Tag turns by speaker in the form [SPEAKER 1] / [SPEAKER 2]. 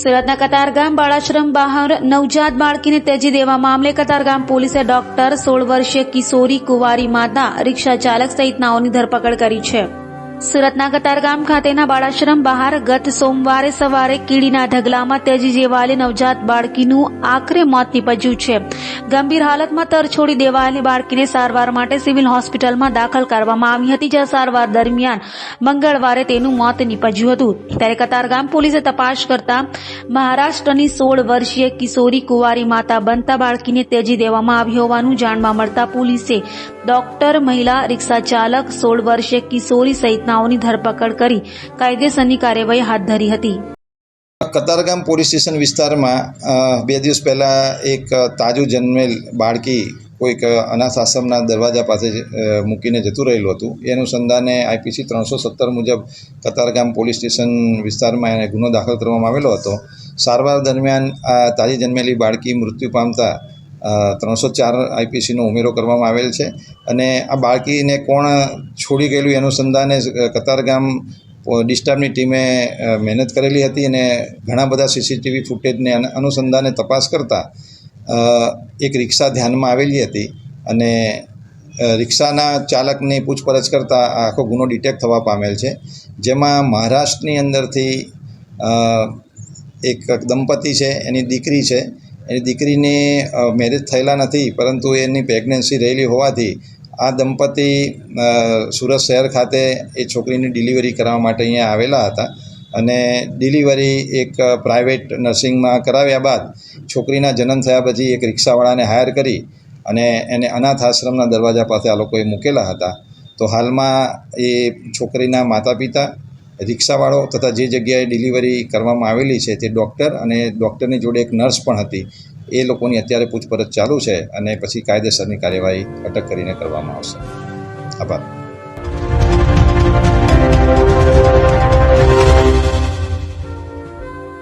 [SPEAKER 1] સુરતના કતારગામ બાળાશ્રમ બહાર નવજાત બાળકીને ત્યજી દેવા મામલે કતારગામ પોલીસે ડોક્ટર 16 વર્ષીય કિશોરી કુંવારી માતા રિક્ષા ચાલક સહિતનાઓની ધરપકડ કરી છે। સુરતના કતારગામ ખાતેના બાળાશ્રમ બહાર ગત સોમવારે સવારે કીડીના ઢગલામાં ત્યજી દેવાયેલી નવજાત બાળકીનું આખરે મોત નીપજ્યું છે। ગંભીર હાલતમાં તરછોડી દેવાયેલી બાળકીને સારવાર માટે સિવિલ હોસ્પિટલમાં દાખલ કરવામાં આવી હતી, જ્યાં સારવાર દરમિયાન મંગળવારે તેનું મોત નીપજ્યું હતું। ત્યારે કતારગામ પોલીસે તપાસ કરતા મહારાષ્ટ્રની 16 વર્ષીય કિશોરી કુંવારી માતા બનતા બાળકીને ત્યજી દેવામાં આવી હોવાનું જાણવા મળતા પોલીસે ડોક્ટર, મહિલા રિક્ષા ચાલક, 16 વર્ષીય કિશોરી સહિતનાઓની ધરપકડ કરી કાયદેસરની કાર્યવાહી હાથ ધરી હતી।
[SPEAKER 2] કતારગામ પોલીસ સ્ટેશન વિસ્તારમાં 2 દિવસ પહેલાં એક તાજું જન્મેલ બાળકી કોઈક અનાથ આશ્રમના દરવાજા પાસે મૂકીને જતું રહેલું હતું। એ અનુસંધાને આઈપીસી 317 મુજબ કતારગામ પોલીસ સ્ટેશન વિસ્તારમાં એને ગુનો દાખલ કરવામાં આવેલો હતો। સારવાર દરમિયાન આ તાજી જન્મેલી બાળકી મૃત્યુ પામતા 304 આઈપીસીનો ઉમેરો કરવામાં આવેલ છે અને આ બાળકીને કોણ છોડી ગયેલું એ અનુસંધાને કતારગામ ડિસ્ટાફની ટીમે મહેનત કરેલી હતી અને ઘણા બધા સીસીટીવી ફૂટેજને અનુસંધાને તપાસ કરતાં એક રિક્ષા ધ્યાનમાં આવેલી હતી અને રિક્ષાના ચાલકની પૂછપરછ કરતાં આખો ગુનો ડિટેક્ટ થવા પામેલ છે, જેમાં મહારાષ્ટ્રની અંદરથી એક દંપતી છે, એની દીકરી છે। એની દીકરીને મેરેજ થયેલા નથી, પરંતુ એની પ્રેગ્નન્સી રહેલી હોવાથી આ દંપતી સુરત શહેર ખાતે એ છોકરીની ડિલિવરી કરવા માટે અહીંયા આવેલા હતા અને ડિલિવરી એક પ્રાઇવેટ નર્સિંગમાં કરાવ્યા બાદ છોકરીના જન્મ થયા પછી એક રિક્ષાવાળાને હાયર કરી અને એને અનાથ આશ્રમના દરવાજા પાસે આ લોકોએ મૂકેલા હતા। તો હાલમાં એ છોકરીના માતા પિતા, રિક્ષાવાળો તથા જે જગ્યાએ ડિલિવરી કરવામાં આવેલી છે તે ડૉક્ટર અને ડૉક્ટરની જોડે એક નર્સ પણ હતી, એ લોકોની અત્યારે પૂછપરછ ચાલુ છે અને પછી કાયદેસરની કાર્યવાહી અટક કરીને કરવામાં આવશે। આભાર।